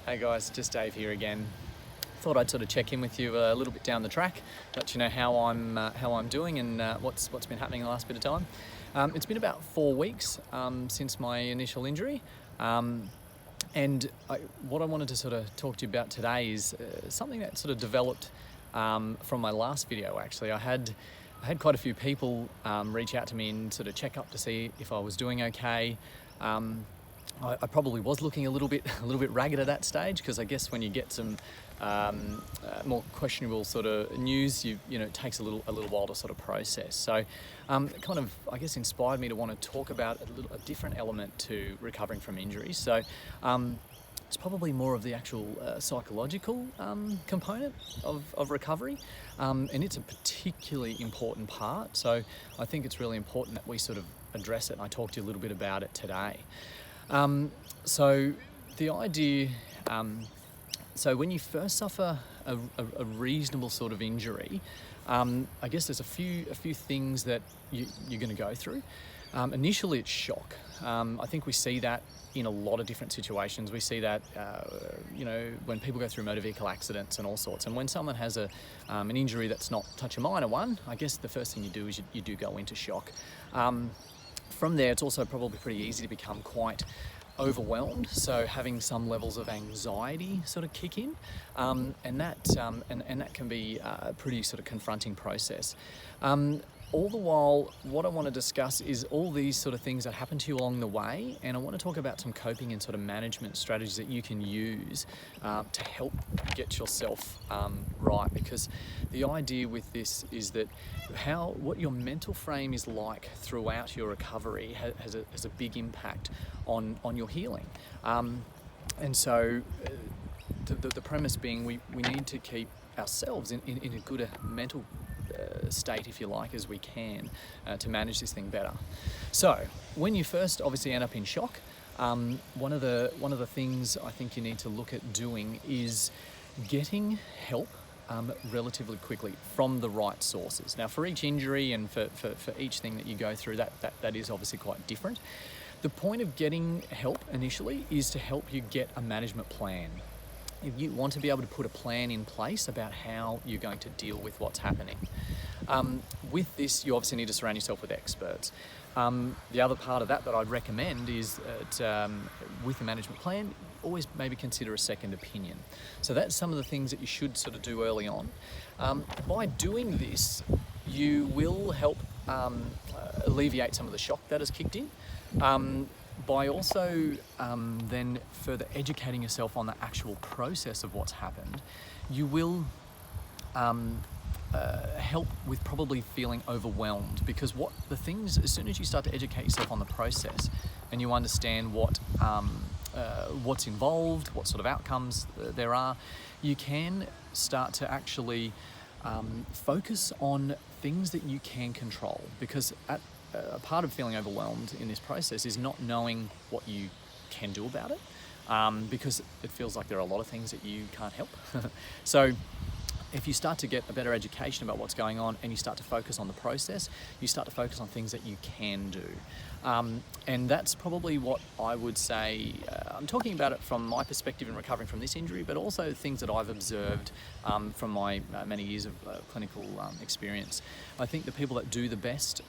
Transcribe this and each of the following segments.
Hey guys, just Dave here again. Thought I'd sort of check in with you a little bit down the track, let you know how I'm doing and what's been happening in the last bit of time. It's been about 4 weeks since my initial injury, and what I wanted to sort of talk to you about today is something that sort of developed from my last video. Actually, I had quite a few people reach out to me and sort of check up to see if I was doing okay. I probably was looking a little bit ragged at that stage, because I guess when you get some more questionable sort of news, you know, it takes a little while to sort of process. So, kind of, I guess, inspired me to want to talk about a different element to recovering from injuries. So, it's probably more of the actual psychological component of recovery, and it's a particularly important part. So, I think it's really important that we sort of address it, and I talked to you a little bit about it today. So the idea, so when you first suffer a reasonable sort of injury, I guess there's a few things that you're going to go through. Initially, it's shock. I think we see that in a lot of different situations. We see that, you know, when people go through motor vehicle accidents and all sorts. And when someone has an injury that's not such a minor one, I guess the first thing you do is you do go into shock. From there, it's also probably pretty easy to become quite overwhelmed, so having some levels of anxiety sort of kick in, and that can be a pretty sort of confronting process. All the while, what I want to discuss is all these sort of things that happen to you along the way, and I want to talk about some coping and sort of management strategies that you can use to help get yourself right. Because the idea with this is that what your mental frame is like throughout your recovery has a big impact on your healing. And so the premise being we need to keep ourselves in a good mental state, if you like, as we can to manage this thing better. So when you first obviously end up in shock, one of the things I think you need to look at doing is getting help relatively quickly from the right sources. Now, for each injury and for each thing that you go through, that is obviously quite different. The point of getting help initially is to help you get a management plan. If you want to be able to put a plan in place about how you're going to deal with what's happening. With this, you obviously need to surround yourself with experts. The other part of that I'd recommend is that with a management plan, always maybe consider a second opinion. So that's some of the things that you should sort of do early on. By doing this, you will help alleviate some of the shock that has kicked in. By also then further educating yourself on the actual process of what's happened, you will help with probably feeling overwhelmed, because as soon as you start to educate yourself on the process and you understand what's involved, what sort of outcomes there are, you can start to actually focus on things that you can control. Because a part of feeling overwhelmed in this process is not knowing what you can do about it, because it feels like there are a lot of things that you can't help. So if you start to get a better education about what's going on and you start to focus on the process, you start to focus on things that you can do. And that's probably what I would say. I'm talking about it from my perspective in recovering from this injury, but also things that I've observed from my many years of clinical experience. I think the people that do the best,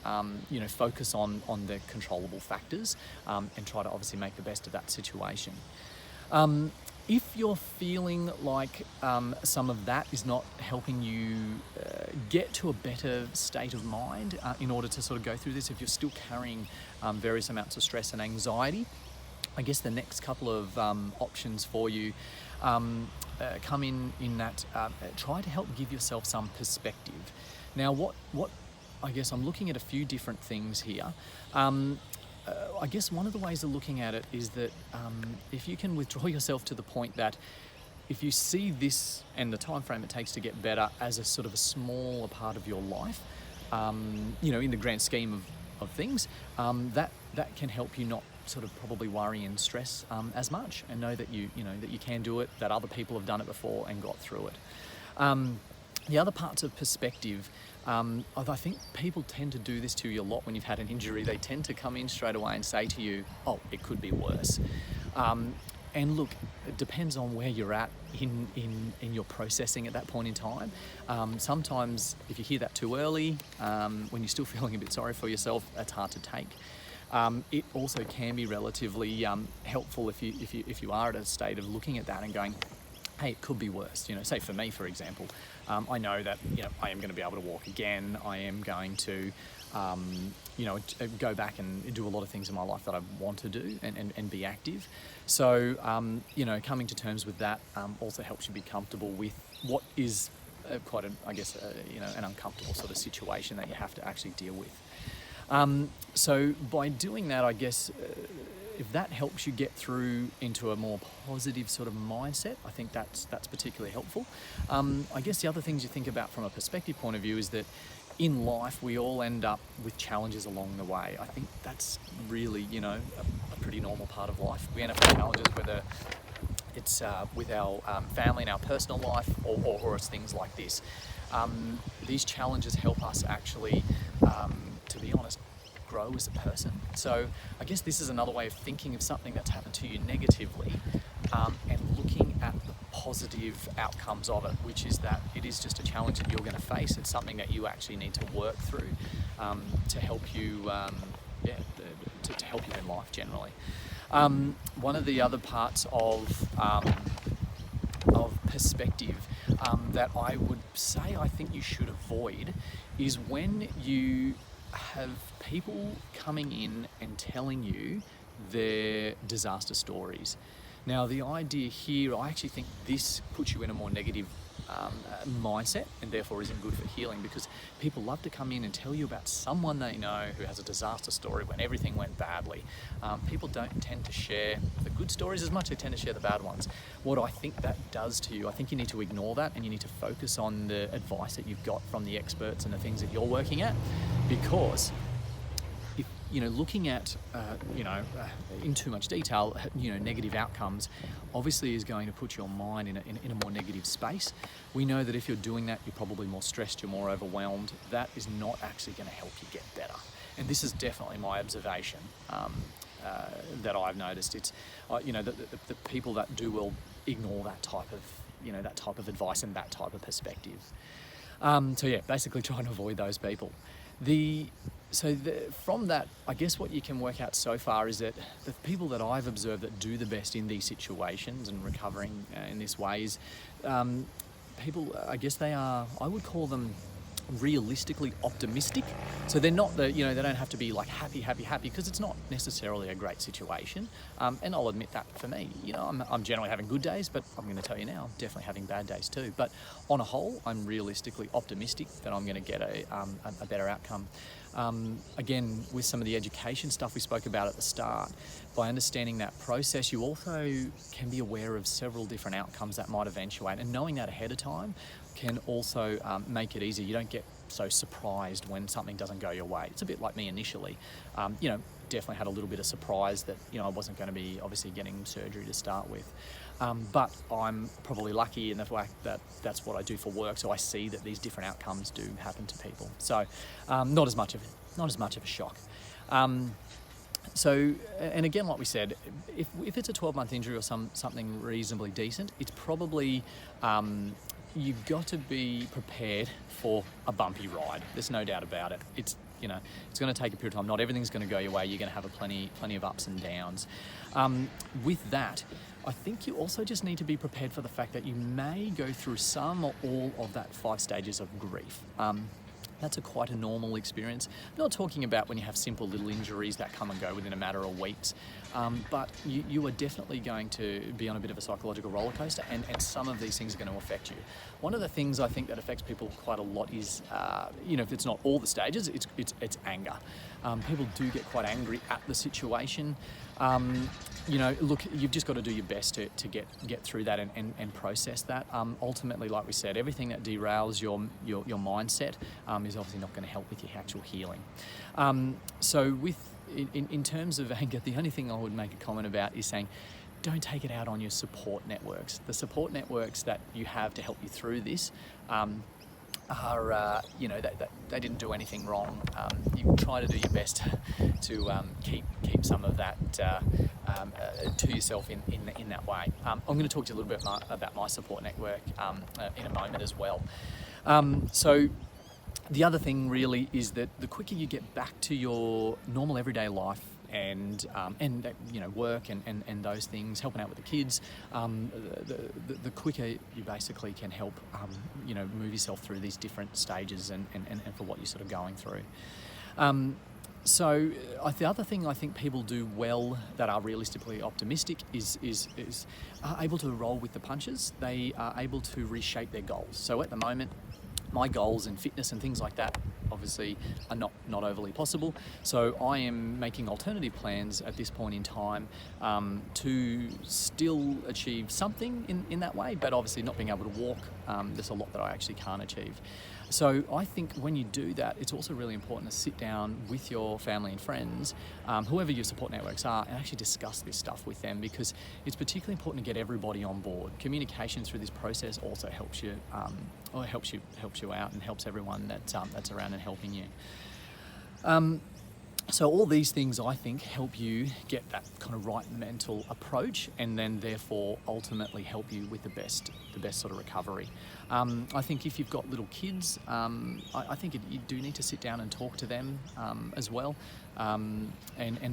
focus on the controllable factors and try to obviously make the best of that situation. If you're feeling like some of that is not helping you get to a better state of mind in order to sort of go through this, if you're still carrying various amounts of stress and anxiety, I guess the next couple of options for you come in that try to help give yourself some perspective. Now, what I guess I'm looking at a few different things here. I guess one of the ways of looking at it is that if you can withdraw yourself to the point that if you see this and the time frame it takes to get better as a sort of a smaller part of your life, in the grand scheme of things, that can help you not sort of probably worry and stress as much, and know that you can do it, that other people have done it before and got through it. The other parts of perspective, I think people tend to do this to you a lot when you've had an injury. They tend to come in straight away and say to you, oh, it could be worse. And look, it depends on where you're at in your processing at that point in time. Sometimes if you hear that too early, when you're still feeling a bit sorry for yourself, that's hard to take. It also can be relatively helpful if you are at a state of looking at that and going, hey, it could be worse. Say for me, for example, I know that I am going to be able to walk again. I am going to go back and do a lot of things in my life that I want to do and be active. So coming to terms with that also helps you be comfortable with what is quite an uncomfortable sort of situation that you have to actually deal with. So by doing that, I guess if that helps you get through into a more positive sort of mindset, I think that's particularly helpful. I guess the other things you think about from a perspective point of view is that in life we all end up with challenges along the way. I think that's really a pretty normal part of life. We end up with challenges, whether it's with our family and our personal life or it's things like this. These challenges help us actually, to be honest, grow as a person. So I guess this is another way of thinking of something that's happened to you negatively and looking at the positive outcomes of it, which is that it is just a challenge that you're going to face. It's something that you actually need to work through to help you, to help you in life generally. One of the other parts of perspective that I would say I think you should avoid is when you have people coming in and telling you their disaster stories. Now, the idea here, I actually think this puts you in a more negative mindset and therefore isn't good for healing, because people love to come in and tell you about someone they know who has a disaster story when everything went badly. People don't tend to share the good stories as much, they tend to share the bad ones. What I think that does to you, I think you need to ignore that and you need to focus on the advice that you've got from the experts and the things that you're working at, because if looking at in too much detail negative outcomes obviously is going to put your mind in a more negative space. We know that if you're doing that, you're probably more stressed, you're more overwhelmed. That is not actually going to help you get better, and this is definitely my observation that I've noticed. It's the people that do will ignore that type of advice and that type of perspective. Basically try and avoid those people. From that, I guess what you can work out so far is that the people that I've observed that do the best in these situations and recovering in this way is people, I guess they are, I would call them realistically optimistic. So they're not they don't have to be like happy, because it's not necessarily a great situation. And I'll admit that for me, I'm generally having good days, but I'm going to tell you now, I'm definitely having bad days too. But on a whole, I'm realistically optimistic that I'm going to get a better outcome. Again, with some of the education stuff we spoke about at the start, by understanding that process, you also can be aware of several different outcomes that might eventuate, and knowing that ahead of time can also make it easier. You don't get so surprised when something doesn't go your way. It's a bit like me initially. Definitely had a little bit of surprise that I wasn't going to be obviously getting surgery to start with. But I'm probably lucky in the fact that that's what I do for work, so I see that these different outcomes do happen to people. So not as much of a shock. And again, like we said, if it's a 12-month injury or something reasonably decent, it's probably you've got to be prepared for a bumpy ride. There's no doubt about it. It's going to take a period of time. Not everything's going to go your way. You're going to have plenty of ups and downs. With that, I think you also just need to be prepared for the fact that you may go through some or all of that 5 stages of grief. That's quite a normal experience. I'm not talking about when you have simple little injuries that come and go within a matter of weeks, but you are definitely going to be on a bit of a psychological roller coaster, and some of these things are going to affect you. One of the things I think that affects people quite a lot is, if it's not all the stages, it's anger. People do get quite angry at the situation. Look, you've just got to do your best to get through that and process that. Ultimately, like we said, everything that derails your mindset is obviously not going to help with your actual healing. In terms of anger, the only thing I would make a comment about is saying, don't take it out on your support networks. The support networks that you have to help you through this, are, they didn't do anything wrong. You try to do your best to keep some of that to yourself in that way. I'm going to talk to you a little bit about my support network in a moment as well. So the other thing really is that the quicker you get back to your normal everyday life and work and those things, helping out with the kids, the quicker you basically can help move yourself through these different stages and for what you're sort of going through. So the other thing I think people do well that are realistically optimistic is are able to roll with the punches. They are able to reshape their goals. So at the moment, my goals in fitness and things like that obviously are not overly possible. So I am making alternative plans at this point in time to still achieve something in that way, but obviously not being able to walk, there's a lot that I actually can't achieve. So I think when you do that, it's also really important to sit down with your family and friends, whoever your support networks are, and actually discuss this stuff with them, because it's particularly important to get everybody on board. Communication through this process also helps you out and helps everyone that's around and helping you. So all these things, I think, help you get that kind of right mental approach, and then therefore ultimately help you with the best sort of recovery. I think if you've got little kids, I think you do need to sit down and talk to them as well, and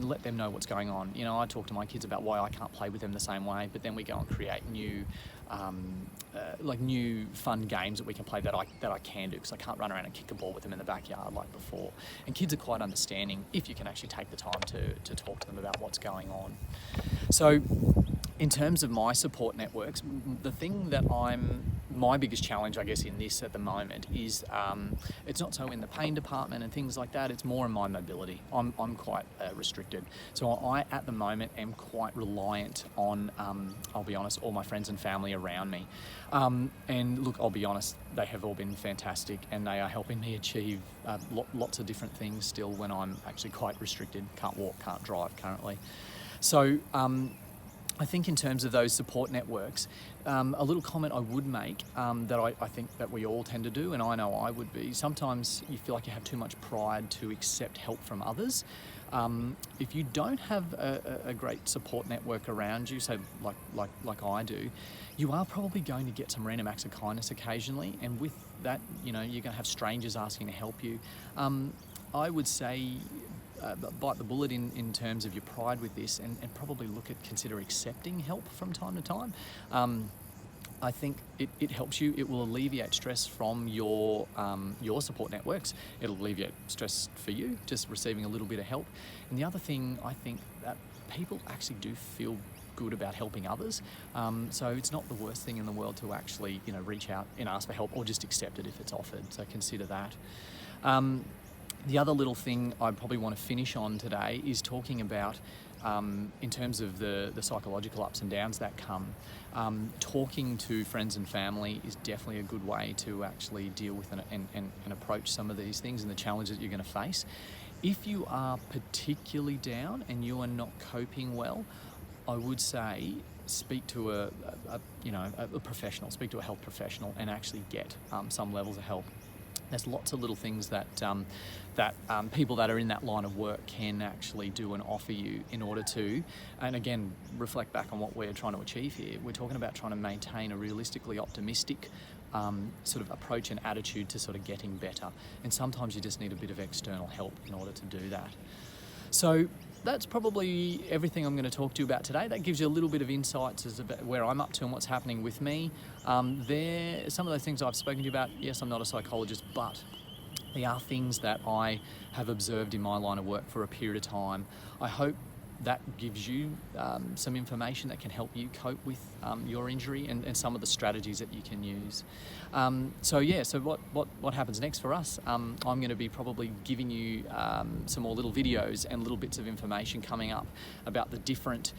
let them know what's going on. I talk to my kids about why I can't play with them the same way, but then we go and create new fun games that we can play that I can do, because I can't run around and kick a ball with them in the backyard like before. And kids are quite understanding if you can actually take the time to talk to them about what's going on. So in terms of my support networks, the thing that my biggest challenge, I guess, in this at the moment is it's not so in the pain department and things like that, it's more in my mobility. I'm quite restricted. So I, at the moment, am quite reliant on, I'll be honest, all my friends and family around me. And look, I'll be honest, they have all been fantastic, and they are helping me achieve lots of different things still when I'm actually quite restricted, can't walk, can't drive currently. So I think in terms of those support networks, a little comment I would make that I think that we all tend to do, and I know I would be, sometimes you feel like you have too much pride to accept help from others. If you don't have a great support network around you, so like I do, you are probably going to get some random acts of kindness occasionally, and with that, you're going to have strangers asking to help you. I would say bite the bullet in terms of your pride with this, and probably consider accepting help from time to time. I think it helps you. It will alleviate stress from your support networks. It'll alleviate stress for you, just receiving a little bit of help. And the other thing, I think that people actually do feel good about helping others. So it's not the worst thing in the world to actually, reach out and ask for help, or just accept it if it's offered. So consider that. The other little thing I probably want to finish on today is talking about, in terms of the psychological ups and downs that come, talking to friends and family is definitely a good way to actually deal with and approach some of these things and the challenges that you're going to face. If you are particularly down and you are not coping well, I would say speak to a professional, speak to a health professional, and actually get some levels of help. There's lots of little things that people that are in that line of work can actually do and offer you in order to, and again, reflect back on what we're trying to achieve here. We're talking about trying to maintain a realistically optimistic sort of approach and attitude to sort of getting better. And sometimes you just need a bit of external help in order to do that. So that's probably everything I'm going to talk to you about today. That gives you a little bit of insights as about where I'm up to and what's happening with me. Some of those things I've spoken to you about. Yes, I'm not a psychologist, but they are things that I have observed in my line of work for a period of time. I hope that gives you some information that can help you cope with your injury and some of the strategies that you can use. So what happens next for us? I'm going to be probably giving you some more little videos and little bits of information coming up about the different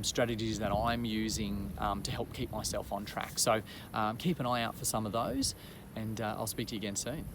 strategies that I'm using to help keep myself on track. So keep an eye out for some of those, and I'll speak to you again soon.